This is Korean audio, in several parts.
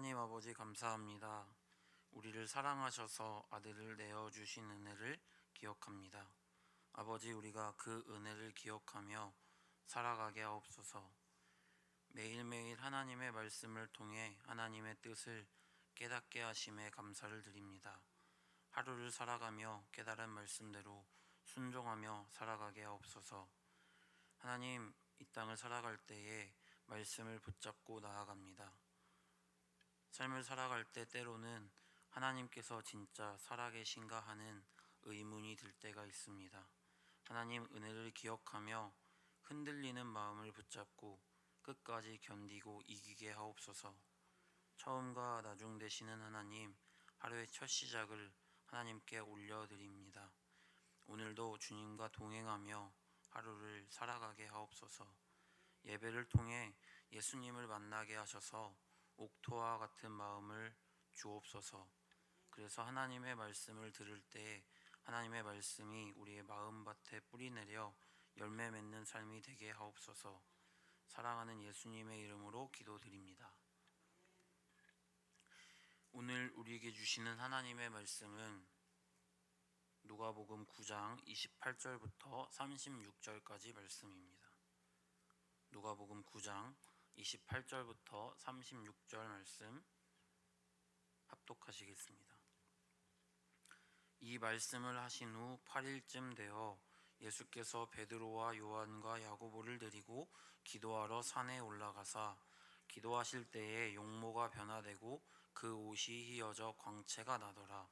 하나님 아버지 감사합니다. 우리를 사랑하셔서 아들을 내어주신 은혜를 기억합니다. 아버지, 우리가 그 은혜를 기억하며 살아가게 하옵소서. 매일매일 하나님의 말씀을 통해 하나님의 뜻을 깨닫게 하심에 감사를 드립니다. 하루를 살아가며 깨달은 말씀대로 순종하며 살아가게 하옵소서. 하나님, 이 땅을 살아갈 때에 말씀을 붙잡고 나아갑니다. 삶을 살아갈 때 때로는 하나님께서 진짜 살아계신가 하는 의문이 들 때가 있습니다. 하나님, 은혜를 기억하며 흔들리는 마음을 붙잡고 끝까지 견디고 이기게 하옵소서. 처음과 나중 되시는 하나님, 하루의 첫 시작을 하나님께 올려드립니다. 오늘도 주님과 동행하며 하루를 살아가게 하옵소서. 예배를 통해 예수님을 만나게 하셔서 옥토와 같은 마음을 주옵소서. 그래서 하나님의 말씀을 들을 때 하나님의 말씀이 우리의 마음밭에 뿌리내려 열매 맺는 삶이 되게 하옵소서. 사랑하는 예수님의 이름으로 기도드립니다. 오늘 우리에게 주시는 하나님의 말씀은 누가복음 9장 28절부터 36절까지 말씀입니다. 누가복음 9장 28절부터 36절 말씀 합독하시겠습니다. 이 말씀을 하신 후 8일쯤 되어 예수께서 베드로와 요한과 야고보를 데리고 기도하러 산에 올라가사 기도하실 때에 용모가 변화되고 그 옷이 휘어져 광채가 나더라.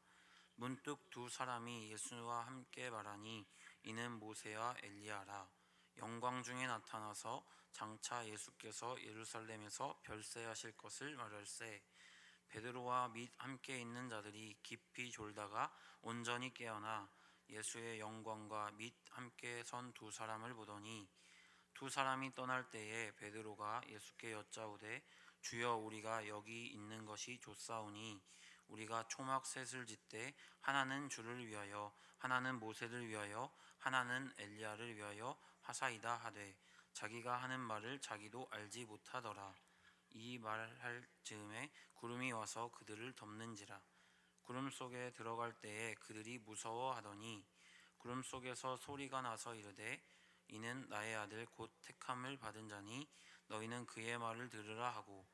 문득 두 사람이 예수와 함께 말하니 이는 모세와 엘리야라. 영광 중에 나타나서 장차 예수께서 예루살렘에서 별세하실 것을 말할세. 베드로와 및 함께 있는 자들이 깊이 졸다가 온전히 깨어나 예수의 영광과 및 함께 선 두 사람을 보더니 두 사람이 떠날 때에 베드로가 예수께 여짜오되 주여, 우리가 여기 있는 것이 좋사오니 우리가 초막 셋을 짓되 하나는 주를 위하여 하나는 모세를 위하여 하나는 엘리야를 위하여 하사이다 하되 자기가 하는 말을 자기도 알지 못하더라. 이 말할 즈음에 구름이 와서 그들을 덮는지라. 구름 속에 들어갈 때에 그들이 무서워하더니 구름 속에서 소리가 나서 이르되 이는 나의 아들 곧 택함을 받은 자니 너희는 그의 말을 들으라 하고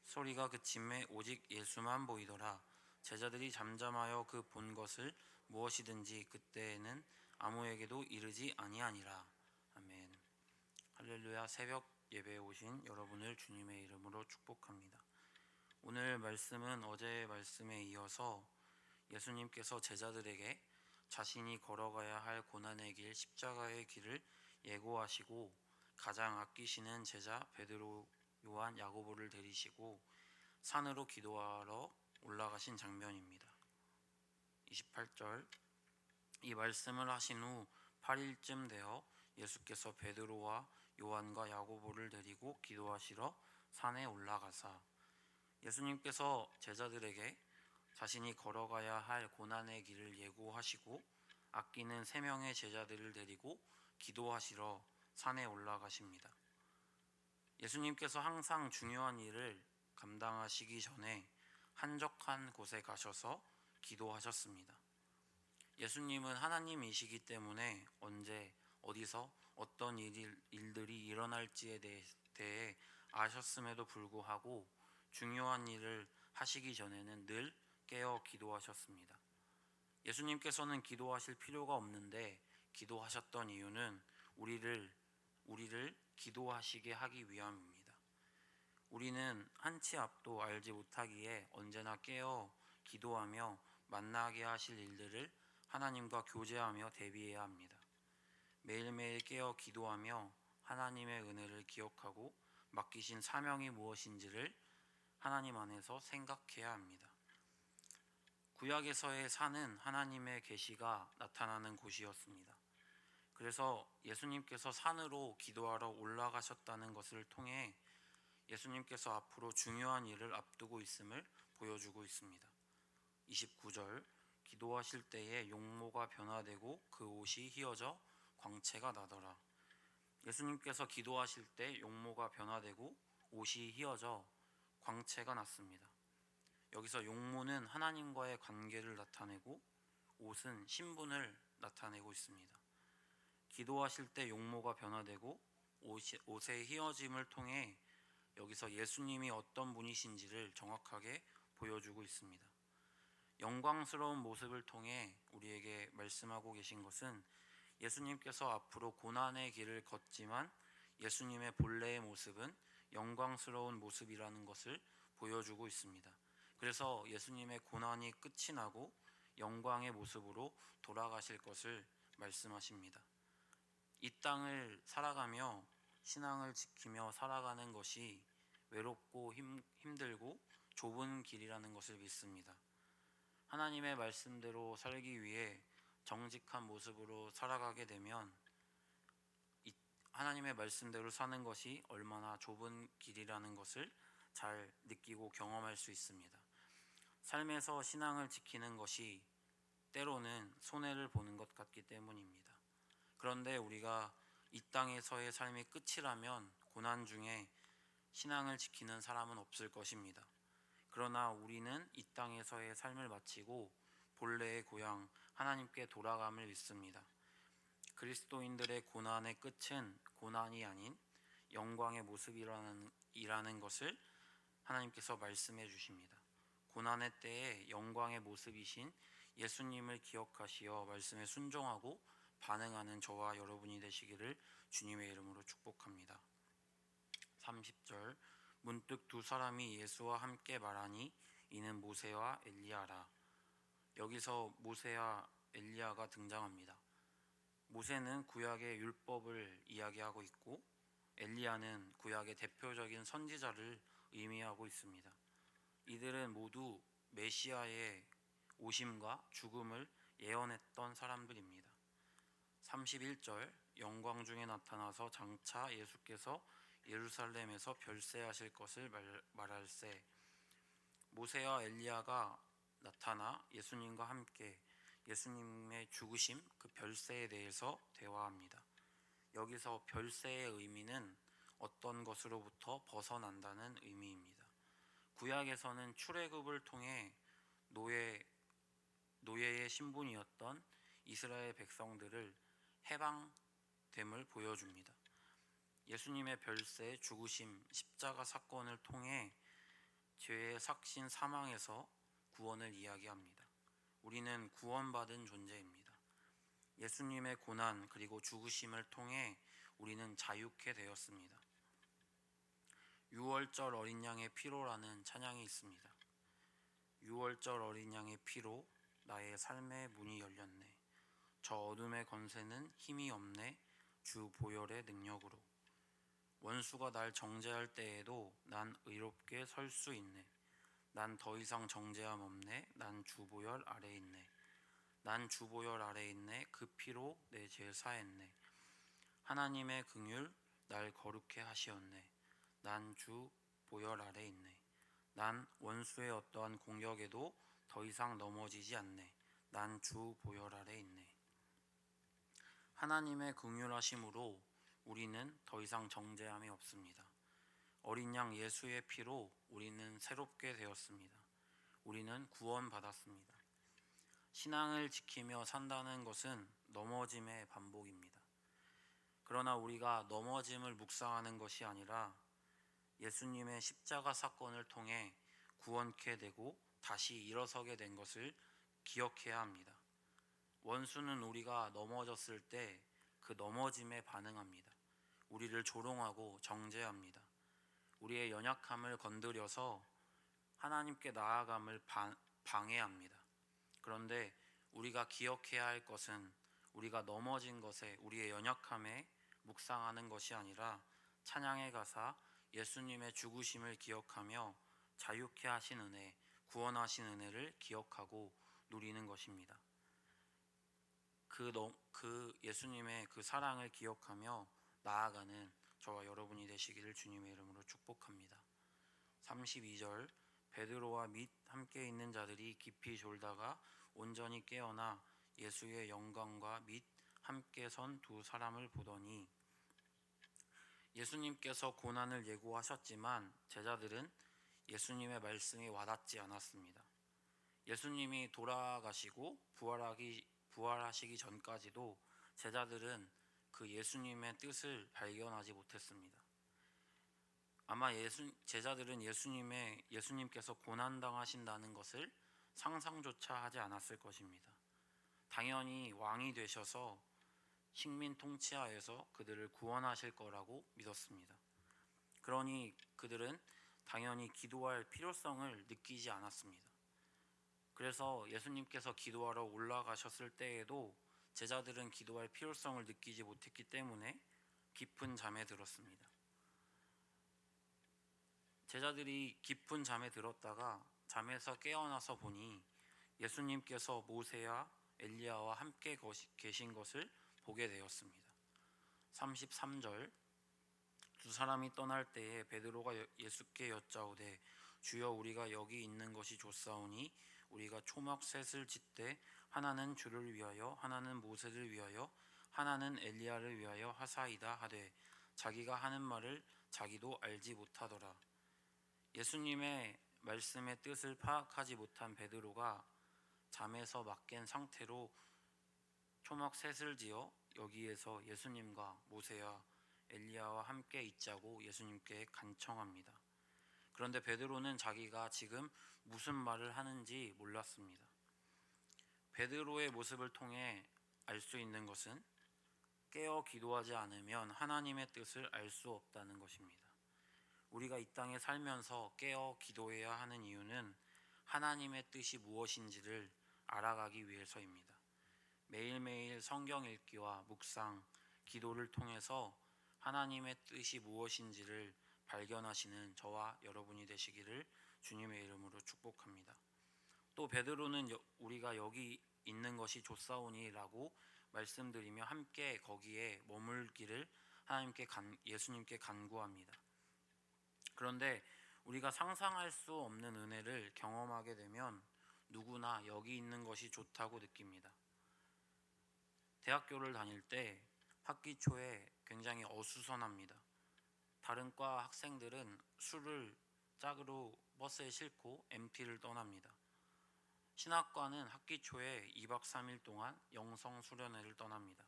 소리가 그침에 오직 예수만 보이더라. 제자들이 잠잠하여 그 본 것을 무엇이든지 그때에는 아무에게도 이르지 아니하니라. 아멘. 할렐루야. 새벽 예배에 오신 여러분을 주님의 이름으로 축복합니다. 오늘 말씀은 어제의 말씀에 이어서 예수님께서 제자들에게 자신이 걸어가야 할 고난의 길, 십자가의 길을 예고하시고 가장 아끼시는 제자 베드로, 요한, 야고보를 데리시고 산으로 기도하러 올라가신 장면입니다. 28절, 이 말씀을 하신 후 8일쯤 되어 예수께서 베드로와 요한과 야고보를 데리고 기도하시러 산에 올라가사. 예수님께서 제자들에게 자신이 걸어가야 할 고난의 길을 예고하시고 아끼는 3명의 제자들을 데리고 기도하시러 산에 올라가십니다. 예수님께서 항상 중요한 일을 감당하시기 전에 한적한 곳에 가셔서 기도하셨습니다. 예수님은 하나님이시기 때문에 언제 어디서 어떤 일들이 일어날지에 대해 아셨음에도 불구하고 중요한 일을 하시기 전에는 늘 깨어 기도하셨습니다. 예수님께서는 기도하실 필요가 없는데 기도하셨던 이유는 우리를 기도하시게 하기 위함입니다. 우리는 한치 앞도 알지 못하기에 언제나 깨어 기도하며 만나게 하실 일들을 하나님과 교제하며 대비해야 합니다. 매일매일 깨어 기도하며 하나님의 은혜를 기억하고 맡기신 사명이 무엇인지를 하나님 안에서 생각해야 합니다. 구약에서의 산은 하나님의 계시가 나타나는 곳이었습니다. 그래서 예수님께서 산으로 기도하러 올라가셨다는 것을 통해 예수님께서 앞으로 중요한 일을 앞두고 있음을 보여주고 있습니다. 29절, 기도하실 때에 용모가 변화되고 그 옷이 휘어져 광채가 나더라. 예수님께서 기도하실 때 용모가 변화되고 옷이 휘어져 광채가 났습니다. 여기서 용모는 하나님과의 관계를 나타내고 옷은 신분을 나타내고 있습니다. 기도하실 때 용모가 변화되고 옷의 휘어짐을 통해 여기서 예수님이 어떤 분이신지를 정확하게 보여주고 있습니다. 영광스러운 모습을 통해 우리에게 말씀하고 계신 것은 예수님께서 앞으로 고난의 길을 걷지만 예수님의 본래의 모습은 영광스러운 모습이라는 것을 보여주고 있습니다. 그래서 예수님의 고난이 끝이 나고 영광의 모습으로 돌아가실 것을 말씀하십니다. 이 땅을 살아가며 신앙을 지키며 살아가는 것이 외롭고 힘들고 좁은 길이라는 것을 믿습니다. 하나님의 말씀대로 살기 위해 정직한 모습으로 살아가게 되면 하나님의 말씀대로 사는 것이 얼마나 좁은 길이라는 것을 잘 느끼고 경험할 수 있습니다. 삶에서 신앙을 지키는 것이 때로는 손해를 보는 것 같기 때문입니다. 그런데 우리가 이 땅에서의 삶이 끝이라면 고난 중에 신앙을 지키는 사람은 없을 것입니다. 그러나 우리는 이 땅에서의 삶을 마치고 본래의 고향 하나님께 돌아감을 믿습니다. 그리스도인들의 고난의 끝은 고난이 아닌 영광의 모습이라는 것을 하나님께서 말씀해 주십니다. 고난의 때에 영광의 모습이신 예수님을 기억하시어 말씀에 순종하고 반응하는 저와 여러분이 되시기를 주님의 이름으로 축복합니다. 30절 문득 두 사람이 예수와 함께 말하니 이는 모세와 엘리야라. 여기서 모세와 엘리야가 등장합니다. 모세는 구약의 율법을 이야기하고 있고 엘리야는 구약의 대표적인 선지자를 의미하고 있습니다. 이들은 모두 메시아의 오심과 죽음을 예언했던 사람들입니다. 31절 영광 중에 나타나서 장차 예수께서 예루살렘에서 별세하실 것을 말할세. 모세와 엘리야가 나타나 예수님과 함께 예수님의 죽으심, 그 별세에 대해서 대화합니다. 여기서 별세의 의미는 어떤 것으로부터 벗어난다는 의미입니다. 구약에서는 출애굽을 통해 노예의 신분이었던 이스라엘 백성들을 해방됨을 보여줍니다. 예수님의 별세, 죽으심, 십자가 사건을 통해 죄의 삭신 사망에서 구원을 이야기합니다. 우리는 구원받은 존재입니다. 예수님의 고난 그리고 죽으심을 통해 우리는 자유케 되었습니다. 6월절 어린 양의 피로라는 찬양이 있습니다. 6월절 어린 양의 피로 나의 삶의 문이 열렸네. 저 어둠의 권세는 힘이 없네. 주 보혈의 능력으로. 원수가 날 정죄할 때에도 난 의롭게 설 수 있네. 난 더 이상 정죄함 없네. 난 주 보혈 아래 있네. 난 주 보혈 아래 있네. 그 피로 내 죄 사했네. 하나님의 긍휼 날 거룩해 하시었네. 난 주 보혈 아래 있네. 난 원수의 어떠한 공격에도 더 이상 넘어지지 않네. 난 주 보혈 아래 있네. 하나님의 긍휼하심으로 우리는 더 이상 정죄함이 없습니다. 어린 양 예수의 피로 우리는 새롭게 되었습니다. 우리는 구원받았습니다. 신앙을 지키며 산다는 것은 넘어짐의 반복입니다. 그러나 우리가 넘어짐을 묵상하는 것이 아니라 예수님의 십자가 사건을 통해 구원케 되고 다시 일어서게 된 것을 기억해야 합니다. 원수는 우리가 넘어졌을 때 그 넘어짐에 반응합니다. 우리를 조롱하고 정죄합니다. 우리의 연약함을 건드려서 하나님께 나아감을 방해합니다. 그런데 우리가 기억해야 할 것은 우리가 넘어진 것에 우리의 연약함에 묵상하는 것이 아니라 찬양의 가사 예수님의 죽으심을 기억하며 자유케 하신 은혜, 구원하신 은혜를 기억하고 누리는 것입니다. 그 예수님의 그 사랑을 기억하며 나아가는 저와 여러분이 되시기를 주님의 이름으로 축복합니다. 32절 베드로와 및 함께 있는 자들이 깊이 졸다가 온전히 깨어나 예수의 영광과 및 함께 선 두 사람을 보더니, 예수님께서 고난을 예고하셨지만 제자들은 예수님의 말씀이 와닿지 않았습니다. 예수님이 돌아가시고 부활하시기 전까지도 제자들은 그 예수님의 뜻을 발견하지 못했습니다. 아마 제자들은 예수님께서 고난당하신다는 것을 상상조차 하지 않았을 것입니다. 당연히 왕이 되셔서 식민 통치하에서 그들을 구원하실 거라고 믿었습니다. 그러니 그들은 당연히 기도할 필요성을 느끼지 않았습니다. 그래서 예수님께서 기도하러 올라가셨을 때에도 제자들은 기도할 필요성을 느끼지 못했기 때문에 깊은 잠에 들었습니다. 제자들이 깊은 잠에 들었다가 잠에서 깨어나서 보니 예수님께서 모세와 엘리야와 함께 계신 것을 보게 되었습니다. 33절 두 사람이 떠날 때에 베드로가 예수께 여짜오되 주여 우리가 여기 있는 것이 좋사오니 우리가 초막 셋을 짓되 하나는 주를 위하여 하나는 모세를 위하여 하나는 엘리야를 위하여 하사이다 하되 자기가 하는 말을 자기도 알지 못하더라. 예수님의 말씀의 뜻을 파악하지 못한 베드로가 잠에서 막 깬 상태로 초막 셋을 지어 여기에서 예수님과 모세와 엘리야와 함께 있자고 예수님께 간청합니다. 그런데 베드로는 자기가 지금 무슨 말을 하는지 몰랐습니다. 베드로의 모습을 통해 알 수 있는 것은 깨어 기도하지 않으면 하나님의 뜻을 알 수 없다는 것입니다. 우리가 이 땅에 살면서 깨어 기도해야 하는 이유는 하나님의 뜻이 무엇인지를 알아가기 위해서입니다. 매일매일 성경 읽기와 묵상, 기도를 통해서 하나님의 뜻이 무엇인지를 발견하시는 저와 여러분이 되시기를 주님의 이름으로 축복합니다. 또 베드로는 우리가 여기 있는 것이 좋사오니라고 말씀드리며 함께 거기에 머물기를 예수님께 간구합니다. 그런데 우리가 상상할 수 없는 은혜를 경험하게 되면 누구나 여기 있는 것이 좋다고 느낍니다. 대학교를 다닐 때 학기 초에 굉장히 어수선합니다. 다른 과 학생들은 술을 짝으로 버스에 싣고 MT를 떠납니다. 신학과는 학기 초에 2박 3일 동안 영성 수련회를 떠납니다.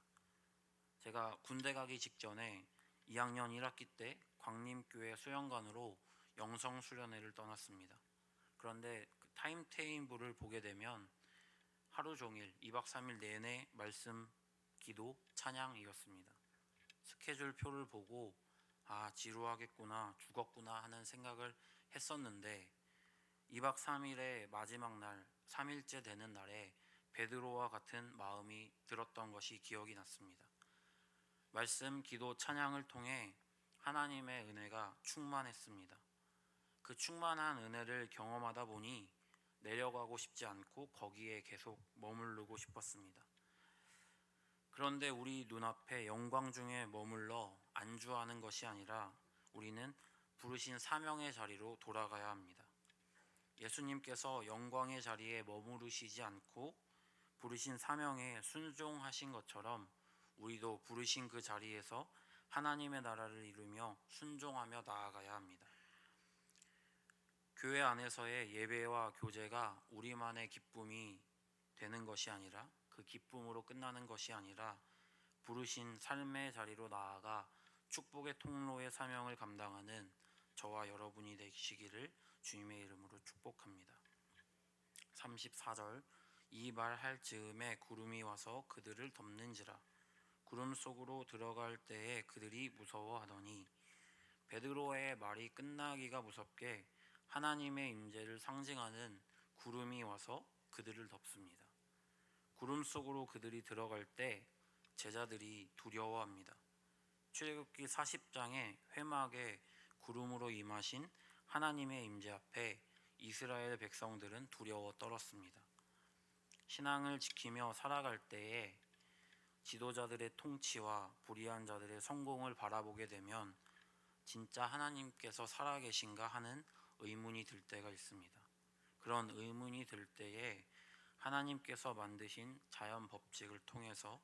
제가 군대 가기 직전에 2학년 1학기 때 광림교회 수영관으로 영성 수련회를 떠났습니다. 그런데 그 타임테이블을 보게 되면 하루 종일 2박 3일 내내 말씀, 기도, 찬양이었습니다. 스케줄 표를 보고 지루하겠구나, 죽었구나 하는 생각을 했었는데 2박 3일의 마지막 날, 3일째 되는 날에 베드로와 같은 마음이 들었던 것이 기억이 났습니다. 말씀, 기도, 찬양을 통해 하나님의 은혜가 충만했습니다. 그 충만한 은혜를 경험하다 보니 내려가고 싶지 않고 거기에 계속 머무르고 싶었습니다. 그런데 우리 눈앞에 영광 중에 머물러 안주하는 것이 아니라 우리는 부르신 사명의 자리로 돌아가야 합니다. 예수님께서 영광의 자리에 머무르시지 않고 부르신 사명에 순종하신 것처럼 우리도 부르신 그 자리에서 하나님의 나라를 이루며 순종하며 나아가야 합니다. 교회 안에서의 예배와 교제가 우리만의 기쁨이 되는 것이 아니라 그 기쁨으로 끝나는 것이 아니라 부르신 삶의 자리로 나아가 축복의 통로의 사명을 감당하는 저와 여러분이 되시기를 주님의 이름으로 축복합니다. 34절 이 말 할 즈음에 구름이 와서 그들을 덮는지라 구름 속으로 들어갈 때에 그들이 무서워하더니 베드로의 말이 끝나기가 무섭게 하나님의 임재를 상징하는 구름이 와서 그들을 덮습니다. 구름 속으로 그들이 들어갈 때 제자들이 두려워합니다. 출애굽기 40장의 회막에 구름으로 임하신 하나님의 임재 앞에 이스라엘 백성들은 두려워 떨었습니다. 신앙을 지키며 살아갈 때에 지도자들의 통치와 불의한 자들의 성공을 바라보게 되면 진짜 하나님께서 살아계신가 하는 의문이 들 때가 있습니다. 그런 의문이 들 때에 하나님께서 만드신 자연 법칙을 통해서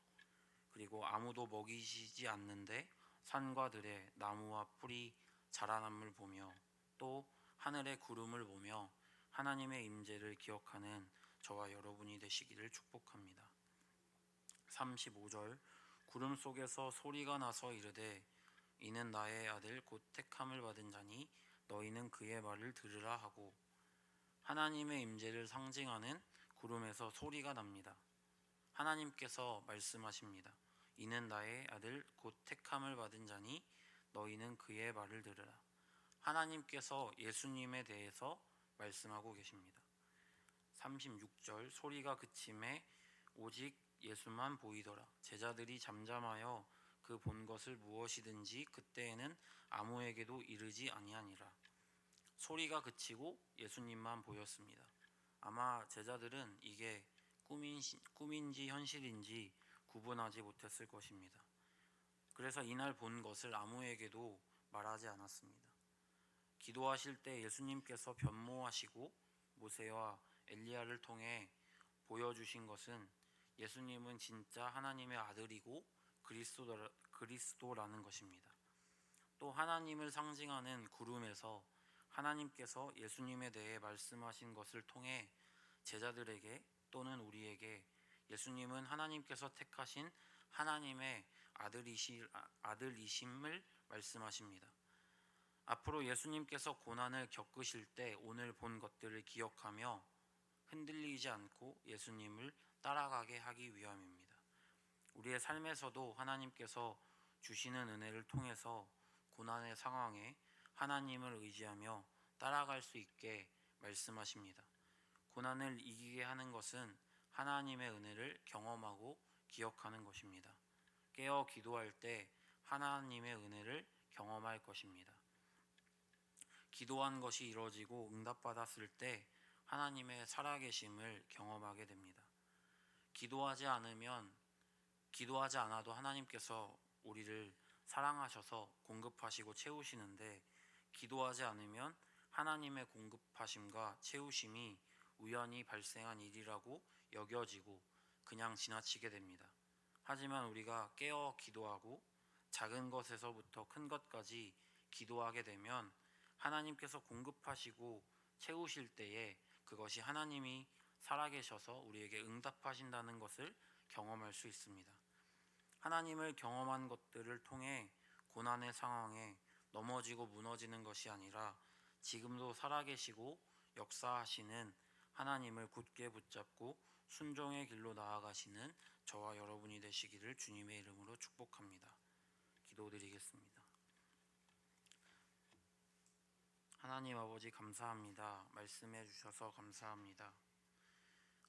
그리고 아무도 먹이시지 않는데 산과 들에 나무와 풀이 자라남을 보며 또 하늘의 구름을 보며 하나님의 임재를 기억하는 저와 여러분이 되시기를 축복합니다. 35절 구름 속에서 소리가 나서 이르되 이는 나의 아들 곧 택함을 받은 자니 너희는 그의 말을 들으라 하고, 하나님의 임재를 상징하는 구름에서 소리가 납니다. 하나님께서 말씀하십니다. 이는 나의 아들 곧 택함을 받은 자니 너희는 그의 말을 들으라. 하나님께서 예수님에 대해서 말씀하고 계십니다. 36절 소리가 그침에 오직 예수만 보이더라. 제자들이 잠잠하여 그 본 것을 무엇이든지 그때에는 아무에게도 이르지 아니하니라. 소리가 그치고 예수님만 보였습니다. 아마 제자들은 이게 꿈인지 현실인지 구분하지 못했을 것입니다. 그래서 이날 본 것을 아무에게도 말하지 않았습니다. 기도하실 때 예수님께서 변모하시고 모세와 엘리야를 통해 보여주신 것은 예수님은 진짜 하나님의 아들이고 그리스도라는 것입니다. 또 하나님을 상징하는 구름에서 하나님께서 예수님에 대해 말씀하신 것을 통해 제자들에게 또는 우리에게 예수님은 하나님께서 택하신 하나님의 아들이심을 말씀하십니다. 앞으로 예수님께서 고난을 겪으실 때 오늘 본 것들을 기억하며 흔들리지 않고 예수님을 따라가게 하기 위함입니다. 우리의 삶에서도 하나님께서 주시는 은혜를 통해서 고난의 상황에 하나님을 의지하며 따라갈 수 있게 말씀하십니다. 고난을 이기게 하는 것은 하나님의 은혜를 경험하고 기억하는 것입니다. 깨어 기도할 때 하나님의 은혜를 경험할 것입니다. 기도한 것이 이루어지고 응답받았을 때 하나님의 살아계심을 경험하게 됩니다. 기도하지 않아도 하나님께서 우리를 사랑하셔서 공급하시고 채우시는데, 기도하지 않으면 하나님의 공급하심과 채우심이 우연히 발생한 일이라고 여겨지고 그냥 지나치게 됩니다. 하지만 우리가 깨어 기도하고 작은 것에서부터 큰 것까지 기도하게 되면 하나님께서 공급하시고 채우실 때에 그것이 하나님이 살아계셔서 우리에게 응답하신다는 것을 경험할 수 있습니다. 하나님을 경험한 것들을 통해 고난의 상황에 넘어지고 무너지는 것이 아니라 지금도 살아계시고 역사하시는 하나님을 굳게 붙잡고 순종의 길로 나아가시는 저와 여러분이 되시기를 주님의 이름으로 축복합니다. 기도드리겠습니다. 하나님 아버지 감사합니다. 말씀해 주셔서 감사합니다.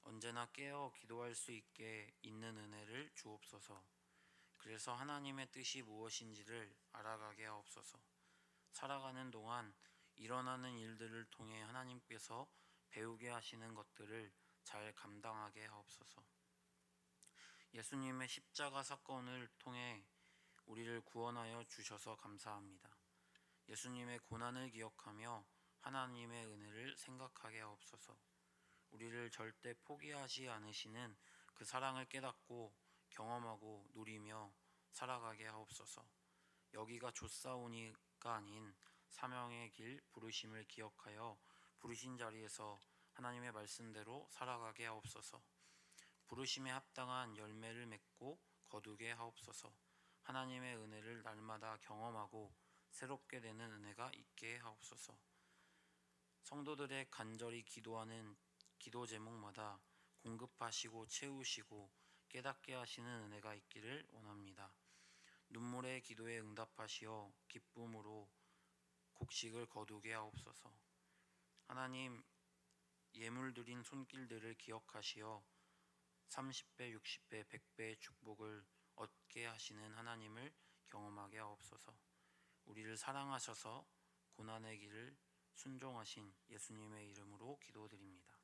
언제나 깨어 기도할 수 있게 있는 은혜를 주옵소서. 그래서 하나님의 뜻이 무엇인지를 알아가게 하옵소서. 살아가는 동안 일어나는 일들을 통해 하나님께서 배우게 하시는 것들을 잘 감당하게 하옵소서. 예수님의 십자가 사건을 통해 우리를 구원하여 주셔서 감사합니다. 예수님의 고난을 기억하며 하나님의 은혜를 생각하게 하옵소서. 우리를 절대 포기하지 않으시는 그 사랑을 깨닫고 경험하고 누리며 살아가게 하옵소서. 여기가 좆사오니가 아닌 사명의 길 부르심을 기억하여 부르신 자리에서 하나님의 말씀대로 살아가게 하옵소서. 부르심에 합당한 열매를 맺고 거두게 하옵소서. 하나님의 은혜를 날마다 경험하고 새롭게 되는 은혜가 있게 하옵소서. 성도들의 간절히 기도하는 기도 제목마다 공급하시고 채우시고 깨닫게 하시는 은혜가 있기를 원합니다. 눈물의 기도에 응답하시어 기쁨으로 곡식을 거두게 하옵소서. 하나님, 예물 드린 손길들을 기억하시어 30배, 60배, 100배의 축복을 얻게 하시는 하나님을 경험하게 하옵소서. 우리를 사랑하셔서 고난의 길을 순종하신 예수님의 이름으로 기도드립니다.